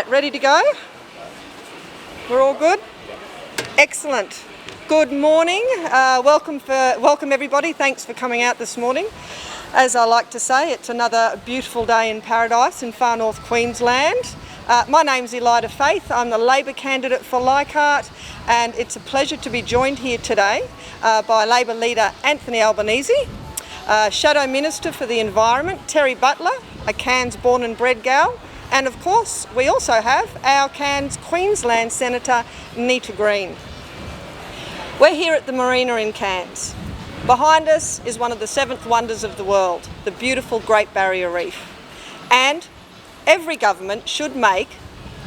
Right, ready to go? We're all good? Excellent. Good morning. Welcome everybody. Thanks for coming out this morning. As I like to say, it's another beautiful day in paradise in far north Queensland. My name's Elida Faith. I'm the Labor candidate for Leichhardt, and it's a pleasure to be joined here today by Labor leader Anthony Albanese, Shadow Minister for the Environment Terry Butler, a Cairns born and bred gal, and of course we also have our Cairns Queensland Senator Nita Green. We're here at the marina in Cairns. Behind us is one of the seventh wonders of the world, the beautiful Great Barrier Reef. And every government should make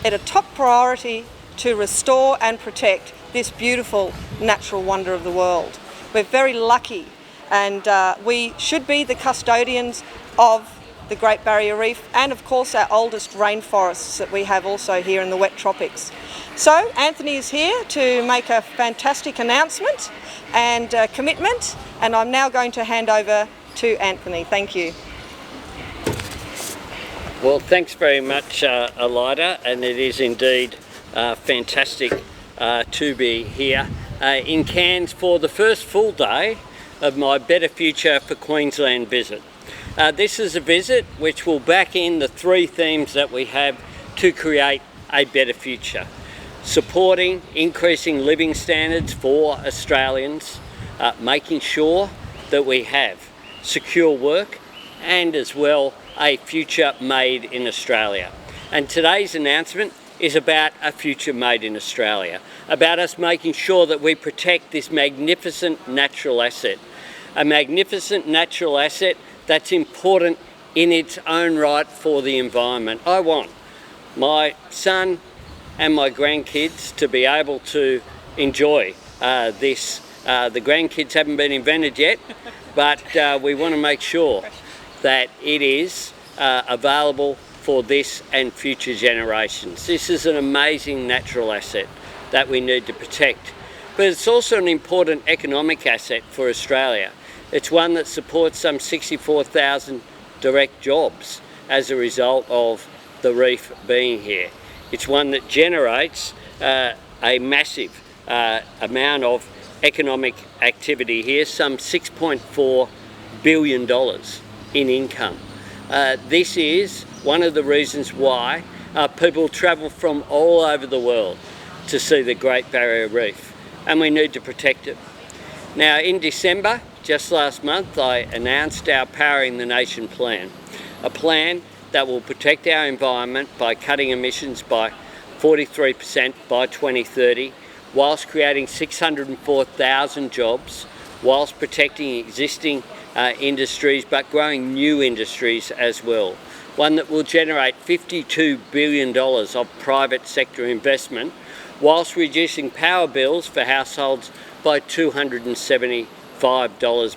it a top priority to restore and protect this beautiful natural wonder of the world. We're very lucky, and we should be the custodians of the Great Barrier Reef and of course our oldest rainforests that we have also here in the wet tropics. So Anthony is here to make a fantastic announcement and commitment, and I'm now going to hand over to Anthony. Thank you. Well, thanks very much, Elida, and it is indeed fantastic to be here in Cairns for the first full day of my Better Future for Queensland visit. This is a visit which will back in the three themes that we have to create a better future. Supporting increasing living standards for Australians, making sure that we have secure work, and as well a future made in Australia. And today's announcement is about a future made in Australia, about us making sure that we protect this magnificent natural asset, a magnificent natural asset that's important in its own right for the environment. I want my son and my grandkids to be able to enjoy this. The grandkids haven't been invented yet, but we want to make sure that it is available for this and future generations. This is an amazing natural asset that we need to protect, but it's also an important economic asset for Australia. It's one that supports some 64,000 direct jobs as a result of the reef being here. It's one that generates a massive amount of economic activity here, some $6.4 billion in income. This is one of the reasons why people travel from all over the world to see the Great Barrier Reef, and we need to protect it. Now, in December, just last month, I announced our Powering the Nation plan, a plan that will protect our environment by cutting emissions by 43% by 2030, whilst creating 604,000 jobs, whilst protecting existing industries but growing new industries as well. One that will generate $52 billion of private sector investment, whilst reducing power bills for households by $275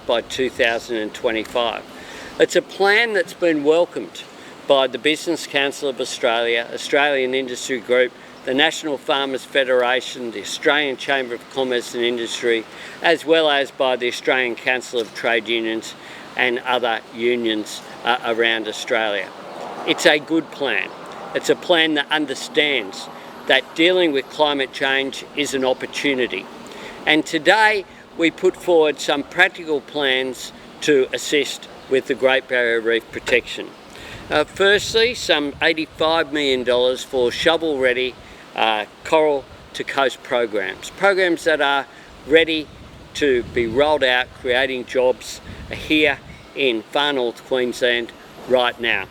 by 2025. It's a plan that's been welcomed by the Business Council of Australia, Australian Industry Group, the National Farmers Federation, the Australian Chamber of Commerce and Industry, as well as by the Australian Council of Trade Unions and other unions around Australia. It's a good plan. It's a plan that understands that dealing with climate change is an opportunity. And today we put forward some practical plans to assist with the Great Barrier Reef protection. Firstly, some $85 million for shovel-ready coral to coast programs that are ready to be rolled out, creating jobs here in far north Queensland right now.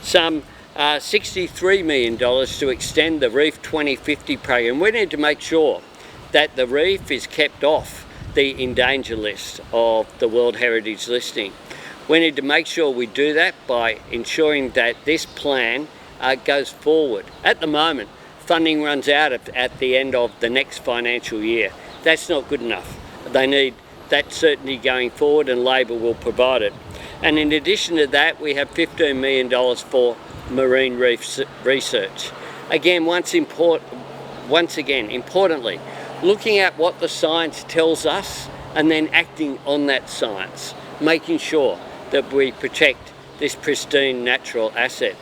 Some $63 million to extend the Reef 2050 program. We need to make sure that the reef is kept off the endangered list of the World Heritage listing. We need to make sure we do that by ensuring that this plan goes forward. At the moment, funding runs out at the end of the next financial year. That's not good enough. They need that certainty going forward, and Labor will provide it. And in addition to that, we have $15 million for marine reef research. Again, importantly, looking at what the science tells us and then acting on that science, making sure that we protect this pristine natural asset.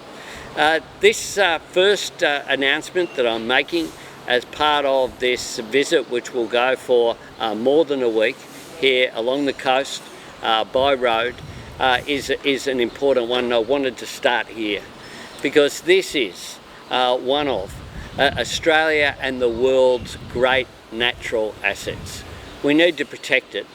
This first announcement that I'm making as part of this visit, which will go for more than a week here along the coast by road, is an important one. I wanted to start here because this is one of Australia and the world's great natural assets. We need to protect it,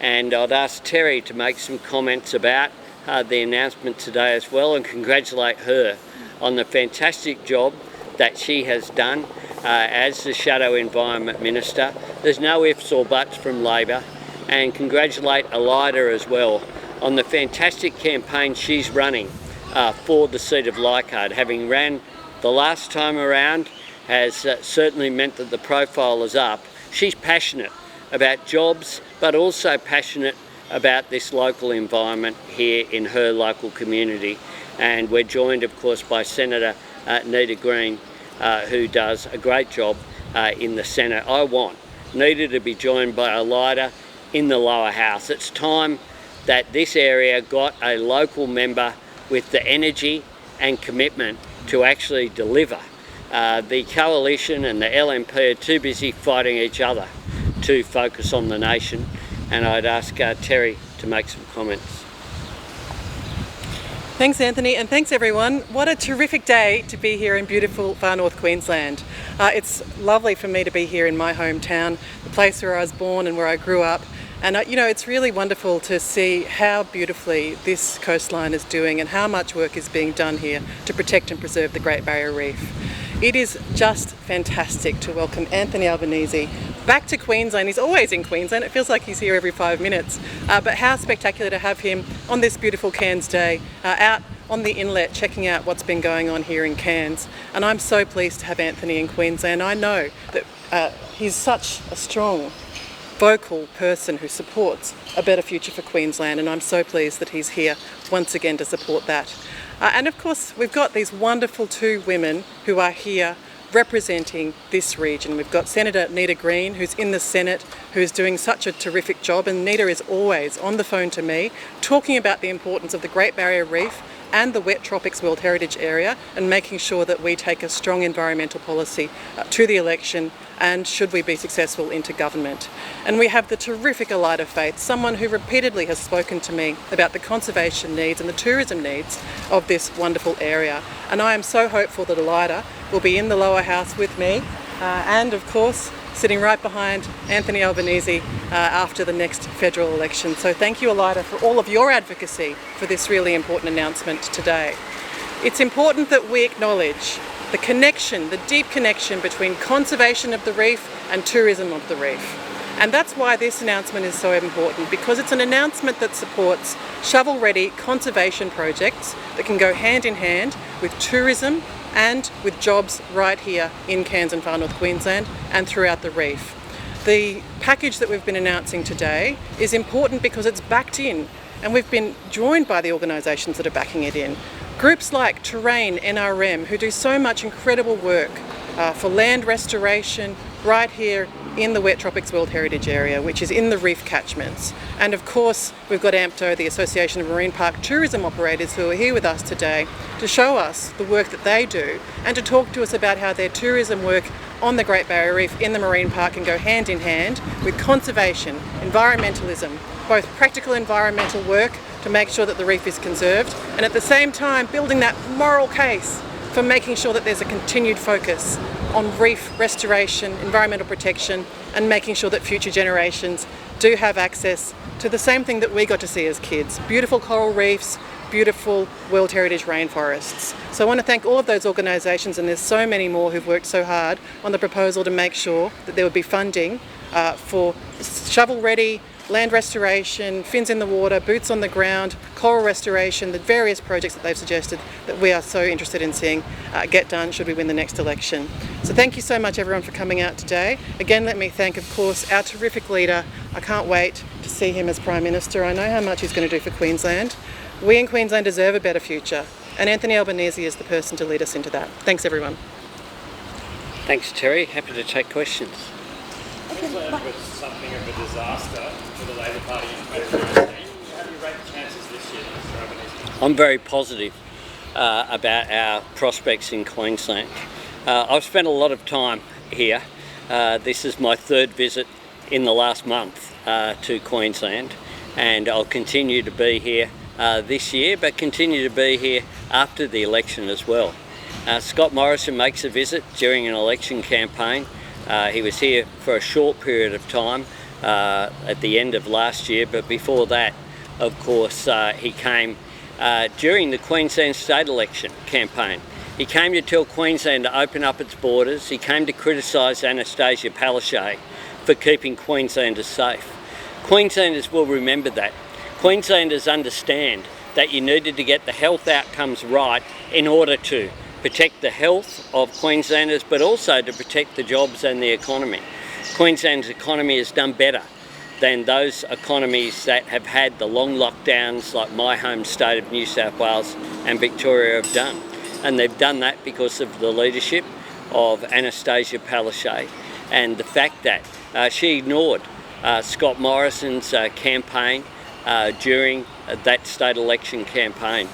and I'd ask Terry to make some comments about the announcement today as well, and congratulate her on the fantastic job that she has done as the Shadow Environment Minister. There's no ifs or buts from Labor, and congratulate Elida as well on the fantastic campaign she's running for the seat of Leichhardt. Having ran the last time around has certainly meant that the profile is up. She's passionate about jobs, but also passionate about this local environment here in her local community. And we're joined, of course, by Senator Nita Green, who does a great job in the Senate. I want Nita to be joined by Elida in the lower house. It's time that this area got a local member with the energy and commitment to actually deliver. The coalition and the LNP are too busy fighting each other to focus on the nation, and I'd ask Terry to make some comments. Thanks, Anthony, and thanks everyone. What a terrific day to be here in beautiful far north Queensland. It's lovely for me to be here in my hometown, the place where I was born and where I grew up. And you know, it's really wonderful to see how beautifully this coastline is doing and how much work is being done here to protect and preserve the Great Barrier Reef. It is just fantastic to welcome Anthony Albanese back to Queensland. He's always in Queensland. It feels like he's here every 5 minutes. But how spectacular to have him on this beautiful Cairns day, out on the inlet checking out what's been going on here in Cairns. And I'm so pleased to have Anthony in Queensland. I know that he's such a strong, vocal person who supports a better future for Queensland, and I'm so pleased that he's here once again to support that. And of course we've got these wonderful two women who are here representing this region. We've got Senator Nita Green, who's in the Senate, who's doing such a terrific job, and Nita is always on the phone to me talking about the importance of the Great Barrier Reef and the Wet Tropics World Heritage Area, and making sure that we take a strong environmental policy to the election, and should we be successful, into government. And we have the terrific Elida Faith, someone who repeatedly has spoken to me about the conservation needs and the tourism needs of this wonderful area. And I am so hopeful that Elida will be in the lower house with me, and of course sitting right behind Anthony Albanese after the next federal election. So thank you, Elida, for all of your advocacy for this really important announcement today. It's important that we acknowledge the connection, the deep connection between conservation of the reef and tourism of the reef. And that's why this announcement is so important, because it's an announcement that supports shovel-ready conservation projects that can go hand in hand with tourism and with jobs right here in Cairns and far north Queensland and throughout the reef. The package that we've been announcing today is important because it's backed in, and we've been joined by the organisations that are backing it in. Groups like Terrain, NRM, who do so much incredible work for land restoration right here in the Wet Tropics World Heritage Area, which is in the reef catchments. And of course, we've got AMPTO, the Association of Marine Park Tourism Operators, who are here with us today to show us the work that they do and to talk to us about how their tourism work on the Great Barrier Reef in the marine park can go hand in hand with conservation, environmentalism, both practical environmental work to make sure that the reef is conserved, and at the same time building that moral case for making sure that there's a continued focus on reef restoration, environmental protection, and making sure that future generations do have access to the same thing that we got to see as kids: beautiful coral reefs, beautiful World Heritage rainforests. So I want to thank all of those organisations, and there's so many more who've worked so hard on the proposal to make sure that there would be funding for shovel-ready land restoration, fins in the water, boots on the ground, coral restoration, the various projects that they've suggested that we are so interested in seeing get done should we win the next election. So thank you so much everyone for coming out today. Again, let me thank, of course, our terrific leader. I can't wait to see him as Prime Minister. I know how much he's going to do for Queensland. We in Queensland deserve a better future, and Anthony Albanese is the person to lead us into that. Thanks everyone. Thanks, Terry. Happy to take questions. Queensland was something of a disaster for the Labor Party in 2019. How do you rate the chances this year, Mr. Albanese? I'm very positive. about our prospects in Queensland. I've spent a lot of time here. This is my third visit in the last month to Queensland, and I'll continue to be here this year, but continue to be here after the election as well. Scott Morrison makes a visit during an election campaign. He was here for a short period of time at the end of last year, but before that, of course, he came during the Queensland state election campaign. He came to tell Queensland to open up its borders. He came to criticise Anastasia Palaszczuk for keeping Queenslanders safe. Queenslanders will remember that. Queenslanders understand that you needed to get the health outcomes right in order to protect the health of Queenslanders, but also to protect the jobs and the economy. Queensland's economy has done better than those economies that have had the long lockdowns like my home state of New South Wales and Victoria have done. And they've done that because of the leadership of Anastasia Palaszczuk and the fact that she ignored Scott Morrison's campaign during that state election campaign.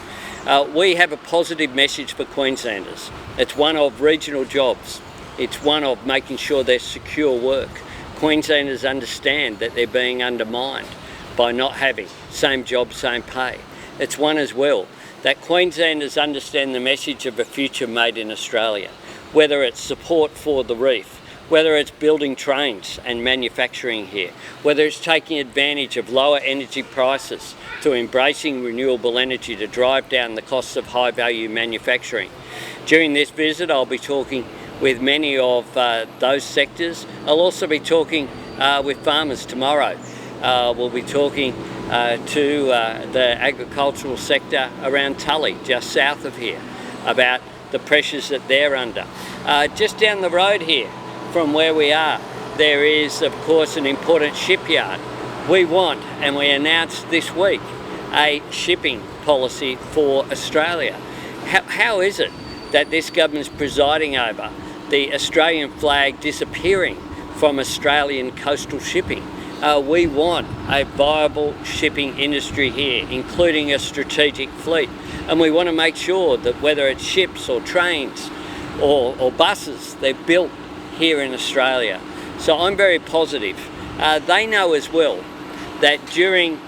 We have a positive message for Queenslanders. It's one of regional jobs. It's one of making sure there's secure work. Queenslanders understand that they're being undermined by not having same job, same pay. It's one as well that Queenslanders understand the message of a future made in Australia, whether it's support for the reef, whether it's building trains and manufacturing here, whether it's taking advantage of lower energy prices to embracing renewable energy to drive down the costs of high value manufacturing. During this visit, I'll be talking with many of those sectors. I'll also be talking with farmers tomorrow. We'll be talking to the agricultural sector around Tully, just south of here, about the pressures that they're under. Just down the road here from where we are, there is of course an important shipyard. We want, and we announced this week, a shipping policy for Australia. How is it that this government is presiding over the Australian flag disappearing from Australian coastal shipping? We want a viable shipping industry here, including a strategic fleet. And we want to make sure that whether it's ships or trains or buses, they're built here in Australia. So I'm very positive. They know as well that during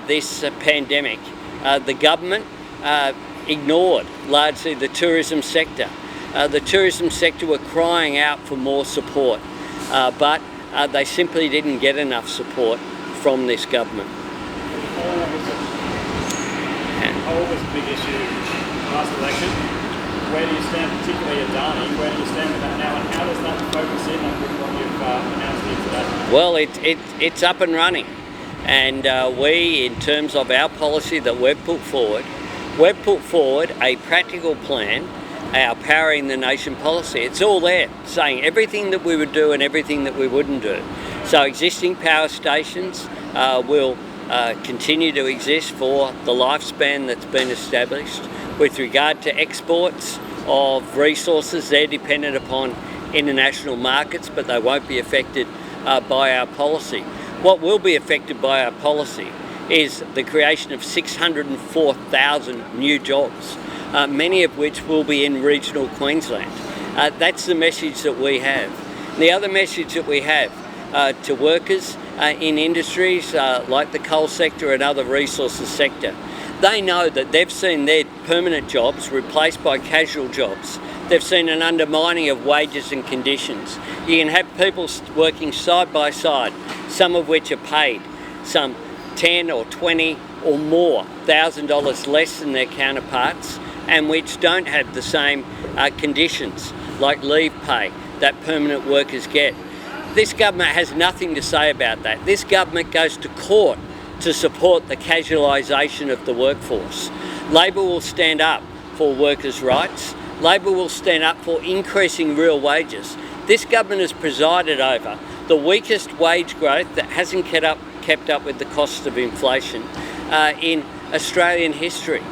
this pandemic, the government ignored largely the tourism sector. The tourism sector were crying out for more support, but they simply didn't get enough support from this government. Coal was a big issue last election. Where do you stand, particularly at Darney? Where do you stand with that now, and how does that focus in on what you've announced here today? Well, it's up and running, and we, in terms of our policy that we've put forward a practical plan, our Powering the Nation policy. It's all there, saying everything that we would do and everything that we wouldn't do. So existing power stations will continue to exist for the lifespan that's been established. With regard to exports of resources, they're dependent upon international markets, but they won't be affected by our policy. What will be affected by our policy is the creation of 604,000 new jobs, many of which will be in regional Queensland. That's the message that we have. The other message that we have to workers in industries like the coal sector and other resources sector, they know that they've seen their permanent jobs replaced by casual jobs. They've seen an undermining of wages and conditions. You can have people working side by side, some of which are paid some $10 or $20 or more $1,000 less than their counterparts, and which don't have the same conditions like leave pay that permanent workers get. This government has nothing to say about that. This government goes to court to support the casualisation of the workforce. Labor will stand up for workers' rights. Labor will stand up for increasing real wages. This government has presided over the weakest wage growth that hasn't kept up with the cost of inflation in Australian history.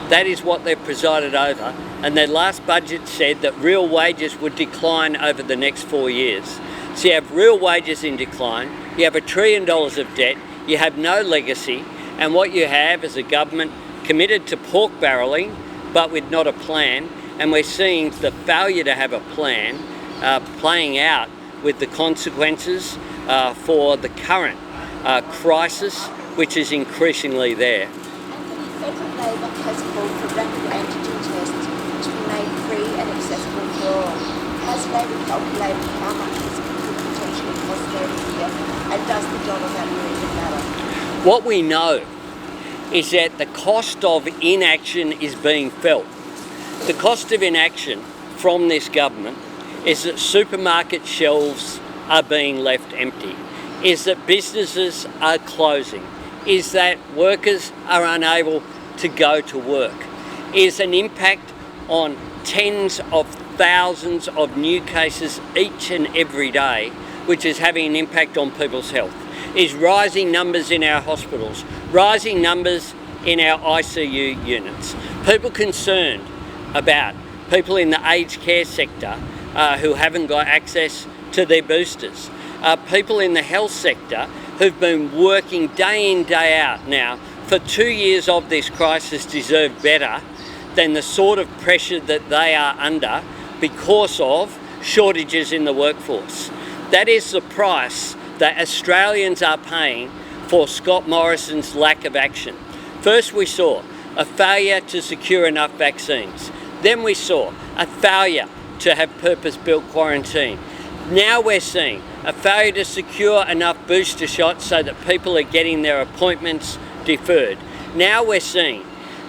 That is what they've presided over, and their last budget said that real wages would decline over the next 4 years. So you have real wages in decline, you have $1 trillion of debt, you have no legacy, and what you have is a government committed to pork barrelling but with not a plan, and we're seeing the failure to have a plan playing out with the consequences for the current crisis, which is increasingly there. Federal Labor has called for rapid antigen tests to be made free and accessible for all. Has Labor calculated how much this could potentially cost them a year, and does the dollar value even matter? What we know is that the cost of inaction is being felt. The cost of inaction from this government is that supermarket shelves are being left empty, is that businesses are closing, is that workers are unable to go to work, is an impact on tens of thousands of new cases each and every day, which is having an impact on people's health, is rising numbers in our hospitals, rising numbers in our ICU units, people concerned about people in the aged care sector who haven't got access to their boosters, people in the health sector who've been working day in, day out now for 2 years of this crisis deserve better than the sort of pressure that they are under because of shortages in the workforce. That is the price that Australians are paying for Scott Morrison's lack of action. First we saw a failure to secure enough vaccines. Then we saw a failure to have purpose-built quarantine. Now we're seeing a failure to secure enough booster shots so that people are getting their appointments deferred. Now we're seeing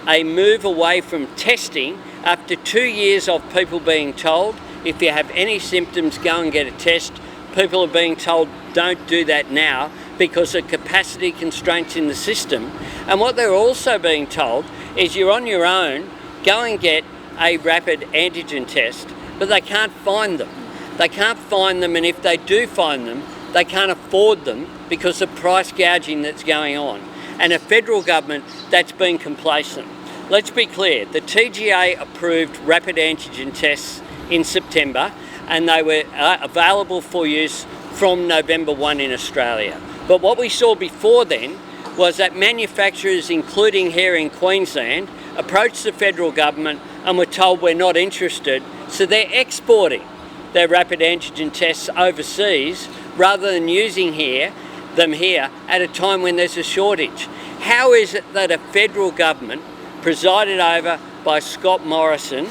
a move away from testing after 2 years of people being told, if you have any symptoms, go and get a test. People are being told, don't do that now because of capacity constraints in the system. And what they're also being told is you're on your own, go and get a rapid antigen test, but they can't find them. They can't find them, and if they do find them, they can't afford them because of price gouging that's going on. And a federal government that's been complacent. Let's be clear, the TGA approved rapid antigen tests in September, and they were available for use from November 1 in Australia. But what we saw before then was that manufacturers, including here in Queensland, approached the federal government and were told we're not interested, so they're exporting their rapid antigen tests overseas rather than using them here at a time when there's a shortage. How is it that a federal government presided over by Scott Morrison,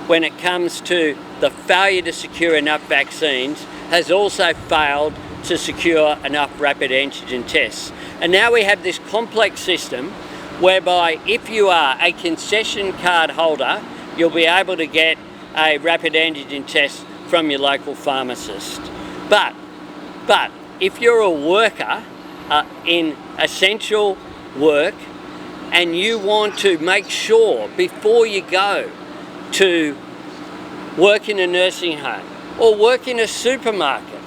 when it comes to the failure to secure enough vaccines, has also failed to secure enough rapid antigen tests? And now we have this complex system whereby if you are a concession card holder, you'll be able to get a rapid antigen test from your local pharmacist. But if you're a worker in essential work and you want to make sure before you go to work in a nursing home or work in a supermarket,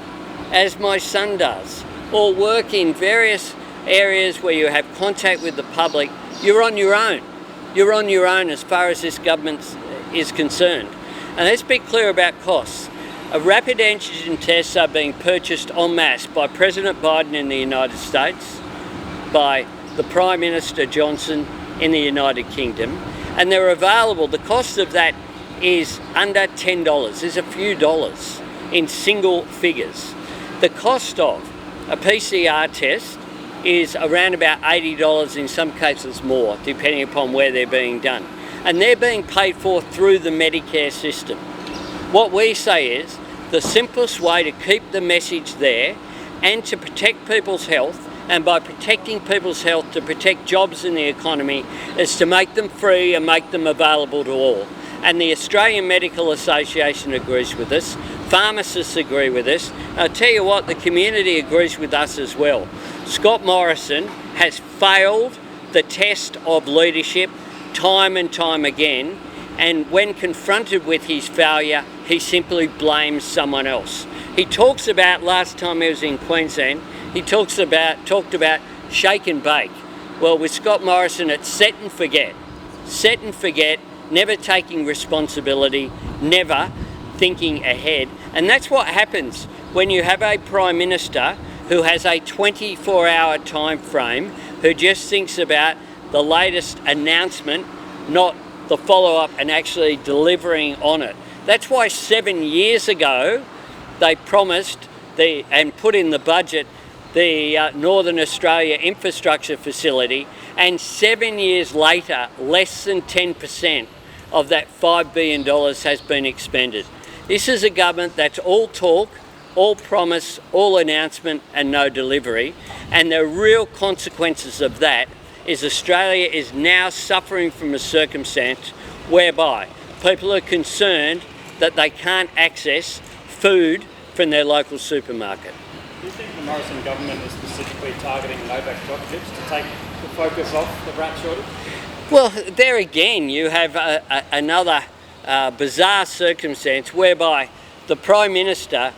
as my son does, or work in various areas where you have contact with the public, you're on your own. You're on your own as far as this government is concerned. And let's be clear about costs. Rapid antigen tests are being purchased en masse by President Biden in the United States, by the Prime Minister Johnson in the United Kingdom, and they're available. The cost of that is under $10. There's a few dollars in single figures. The cost of a PCR test is around about $80, in some cases more, depending upon where they're being done. And they're being paid for through the Medicare system. What we say is the simplest way to keep the message there and to protect people's health, and by protecting people's health to protect jobs in the economy, is to make them free and make them available to all. And the Australian Medical Association agrees with us, pharmacists agree with us, and I'll tell you what, the community agrees with us as well. Scott Morrison has failed the test of leadership time and time again, and when confronted with his failure, he simply blames someone else. He talks about, last time he was in Queensland, he talked about shake and bake. Well, with Scott Morrison, it's set and forget, never taking responsibility, never thinking ahead. And that's what happens when you have a Prime Minister who has a 24-hour time frame, who just thinks about the latest announcement, not the follow-up and actually delivering on it. That's why 7 years ago they promised and put in the budget the Northern Australia Infrastructure Facility, and 7 years later less than 10% of that $5 billion has been expended. This is a government that's all talk, all promise, all announcement and no delivery, and the real consequences of that is Australia is now suffering from a circumstance whereby people are concerned that they can't access food from their local supermarket. Do you think the Morrison Government is specifically targeting Novak Djokovic to take the focus off the rat shortage? Well, there again you have another bizarre circumstance whereby the Prime Minister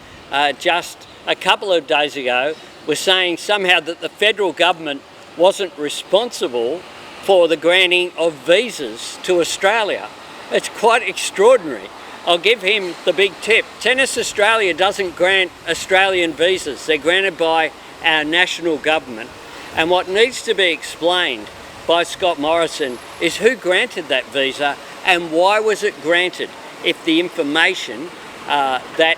just a couple of days ago was saying somehow that the federal government wasn't responsible for the granting of visas to Australia. It's quite extraordinary. I'll give him the big tip. Tennis Australia doesn't grant Australian visas. They're granted by our national government. And what needs to be explained by Scott Morrison is who granted that visa and why was it granted if the information that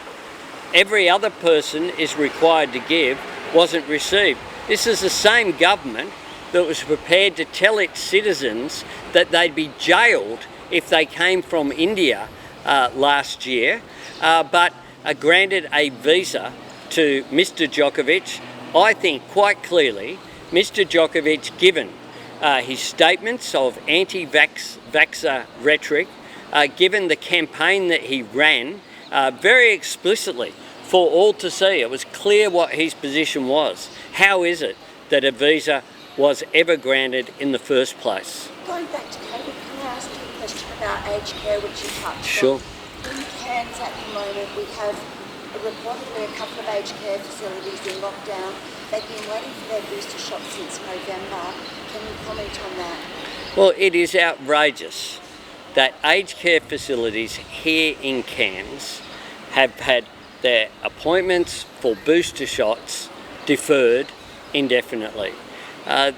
every other person is required to give wasn't received. This is the same government that was prepared to tell its citizens that they'd be jailed if they came from India last year, but granted a visa to Mr. Djokovic. I think quite clearly Mr. Djokovic, given his statements of anti-vaxxer rhetoric, given the campaign that he ran very explicitly for all to see, it was clear what his position was. How is it that a visa was ever granted in the first place? Going back to COVID, can I ask you a question about aged care, which you touched Sure. on? In Cairns at the moment, we have reportedly a couple of aged care facilities in lockdown. They've been waiting for their booster shot since November. Can you comment on that? Well, it is outrageous that aged care facilities here in Cairns have had their appointments for booster shots deferred indefinitely.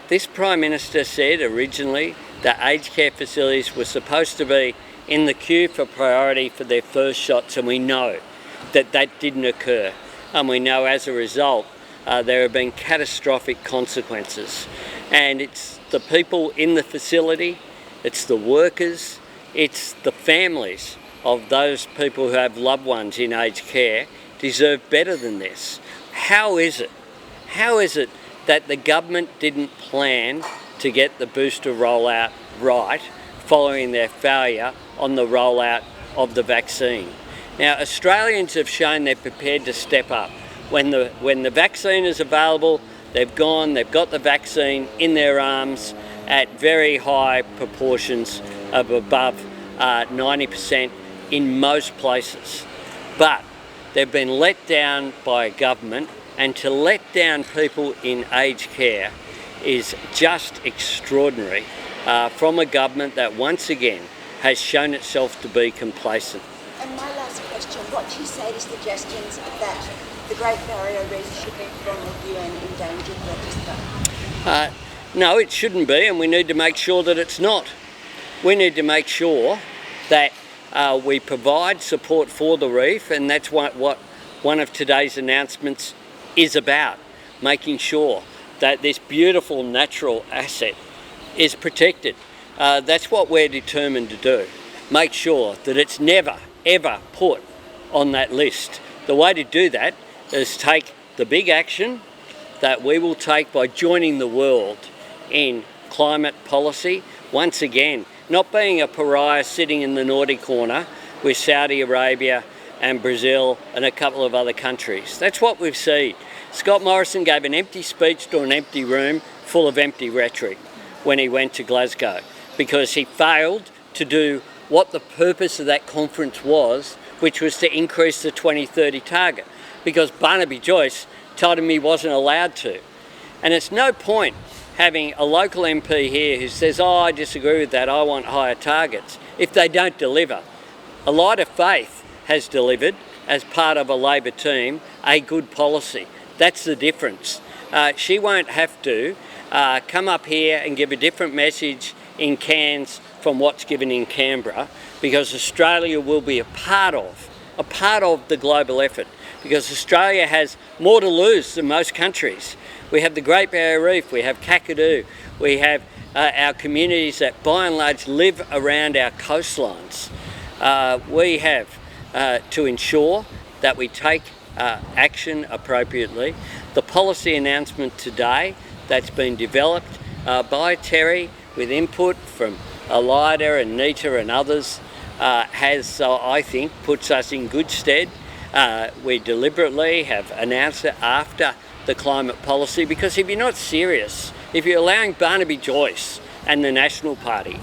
This Prime Minister said originally that aged care facilities were supposed to be in the queue for priority for their first shots, and we know that that didn't occur. And we know as a result there have been catastrophic consequences. And it's the people in the facility, it's the workers, it's the families of those people who have loved ones in aged care deserve better than this. How is it that the government didn't plan to get the booster rollout right following their failure on the rollout of the vaccine? Now, Australians have shown they're prepared to step up. When the vaccine is available, they've got the vaccine in their arms at very high proportions of above 90% in most places. But they've been let down by a government, and to let down people in aged care is just extraordinary from a government that once again has shown itself to be complacent. And my last question, what do you say to suggestions that the Great Barrier Reef should be put on the UN endangered register? No, it shouldn't be, and we need to make sure that it's not. We need to make sure that we provide support for the reef, and that's what one of today's announcements is about, making sure that this beautiful natural asset is protected. That's what we're determined to do. Make sure that it's never, ever put on that list. The way to do that is take the big action that we will take by joining the world in climate policy. Once again, not being a pariah sitting in the naughty corner with Saudi Arabia and Brazil and a couple of other countries. That's what we've seen. Scott Morrison gave an empty speech to an empty room full of empty rhetoric when he went to Glasgow, because he failed to do what the purpose of that conference was, which was to increase the 2030 target, because Barnaby Joyce told him he wasn't allowed to. And it's no point having a local MP here who says, oh, I disagree with that, I want higher targets, if they don't deliver. A Light of Faith has delivered, as part of a Labor team, a good policy. That's the difference. She won't have to come up here and give a different message in Cairns from what's given in Canberra, because Australia will be a part of the global effort, because Australia has more to lose than most countries. We have the Great Barrier Reef, we have Kakadu, we have our communities that by and large live around our coastlines. We have to ensure that we take action appropriately. The policy announcement today that's been developed by Terry with input from Elida and Nita and others has, I think, puts us in good stead. We deliberately have announced it after the climate policy, because if you're not serious, if you're allowing Barnaby Joyce and the National Party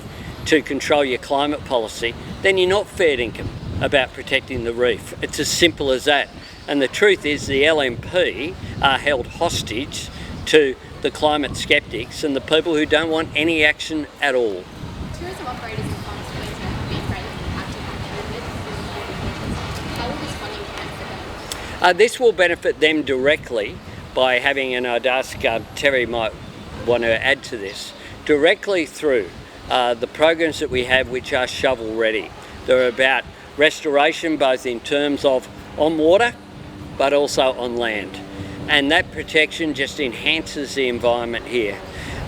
to control your climate policy, then you're not fair dinkum about protecting the reef. It's as simple as that. And the truth is the LNP are held hostage to the climate skeptics and the people who don't want any action at all. Tourism operators in Queensland have been raised active on COVID. How will this funding benefit them? This will benefit them directly by having, and I'd ask Terry might want to add to this, directly through the programs that we have which are shovel ready. They're about restoration both in terms of on water but also on land, and that protection just enhances the environment here,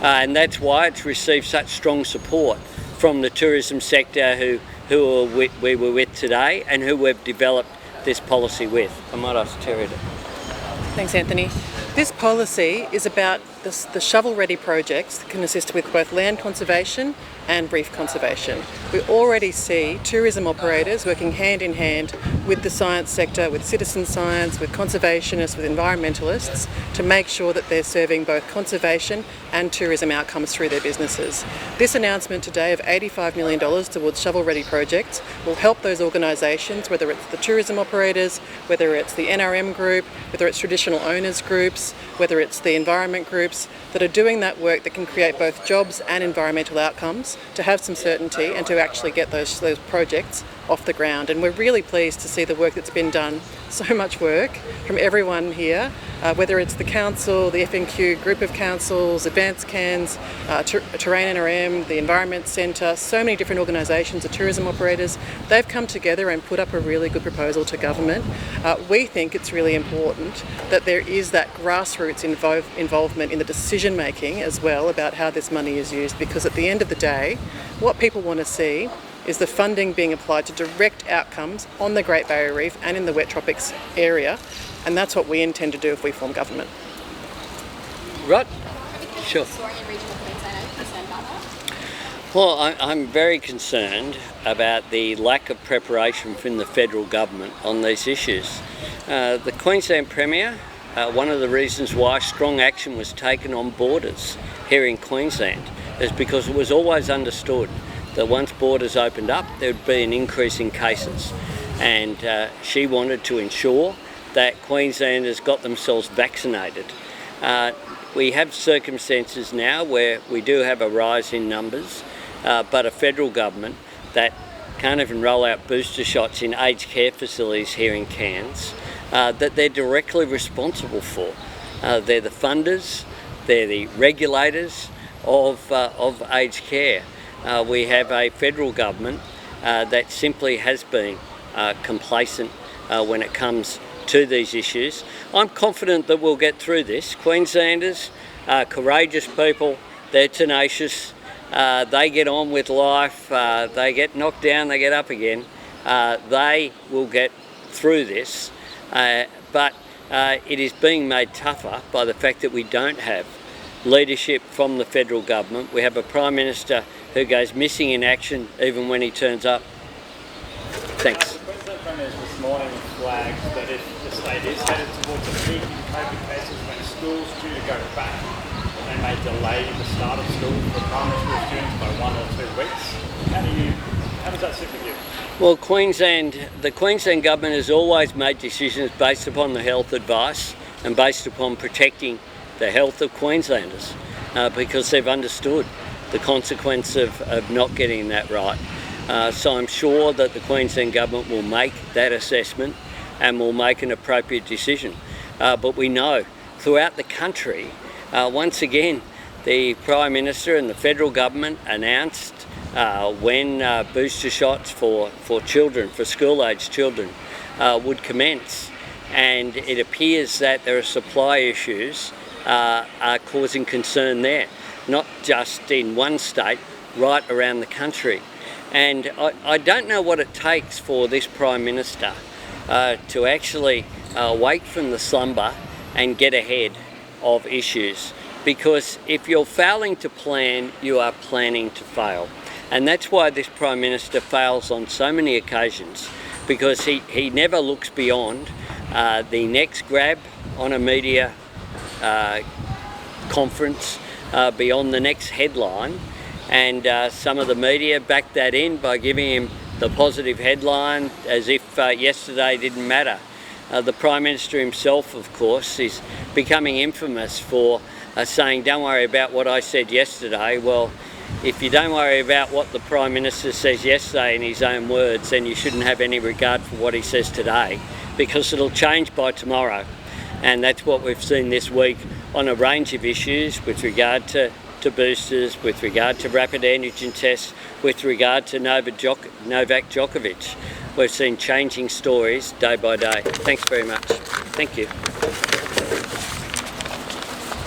and that's why it's received such strong support from the tourism sector who we were with today and who we've developed this policy with. I might ask Terry to... Thanks, Anthony. This policy is about the shovel-ready projects that can assist with both land conservation and reef conservation. We already see tourism operators working hand in hand with the science sector, with citizen science, with conservationists, with environmentalists, to make sure that they're serving both conservation and tourism outcomes through their businesses. This announcement today of $85 million towards shovel-ready projects will help those organisations, whether it's the tourism operators, whether it's the NRM group, whether it's traditional owners groups, whether it's the environment groups, that are doing that work that can create both jobs and environmental outcomes, to have some certainty and to actually get those projects off the ground. And we're really pleased to see the work that's been done, so much work from everyone here, whether it's the council, the FNQ group of councils, Advanced Cairns, Terrain NRM, the Environment Centre, so many different organisations, the tourism operators. They've come together and put up a really good proposal to government. We think it's really important that there is that grassroots involvement in the decision making as well about how this money is used, because at the end of the day, what people want to see is the funding being applied to direct outcomes on the Great Barrier Reef and in the wet tropics area, and that's what we intend to do if we form government. Right? Sure. Well, I'm very concerned about the lack of preparation from the federal government on these issues. The Queensland Premier, one of the reasons why strong action was taken on borders here in Queensland is because it was always understood that once borders opened up, there would be an increase in cases. And she wanted to ensure that Queenslanders got themselves vaccinated. We have circumstances now where we do have a rise in numbers, but a federal government that can't even roll out booster shots in aged care facilities here in Cairns, that they're directly responsible for. They're the funders, they're the regulators of aged care. We have a federal government that simply has been complacent when it comes to these issues. I'm confident that we'll get through this. Queenslanders are courageous people, they're tenacious, they get on with life, they get knocked down, they get up again. They will get through this, but it is being made tougher by the fact that we don't have leadership from the federal government. We have a Prime Minister who goes missing in action even when he turns up. Thanks. The Queensland Premier this morning flagged that if the state is headed towards a peak in COVID cases when school's due to go back, they may delay the start of school for primary school students by 1 or 2 weeks. How does that sit with you? Well, the Queensland Government has always made decisions based upon the health advice and based upon protecting the health of Queenslanders, because they've understood the consequence of not getting that right. So I'm sure that the Queensland Government will make that assessment and will make an appropriate decision. But we know throughout the country, once again, the Prime Minister and the federal government announced when booster shots for children, for school-aged children, would commence. And it appears that there are supply issues are causing concern there, not just in one state, right around the country. And I don't know what it takes for this Prime Minister to actually wake from the slumber and get ahead of issues. Because if you're failing to plan, you are planning to fail. And that's why this Prime Minister fails on so many occasions, because he never looks beyond the next grab on a media conference, beyond the next headline. And some of the media back that in by giving him the positive headline as if yesterday didn't matter. The Prime Minister himself, of course, is becoming infamous for saying, don't worry about what I said yesterday. Well, if you don't worry about what the Prime Minister says yesterday in his own words, then you shouldn't have any regard for what he says today, because it'll change by tomorrow. And that's what we've seen this week on a range of issues with regard to boosters, with regard to rapid antigen tests, with regard to Novak Djokovic. We've seen changing stories day by day. Thanks very much. Thank you.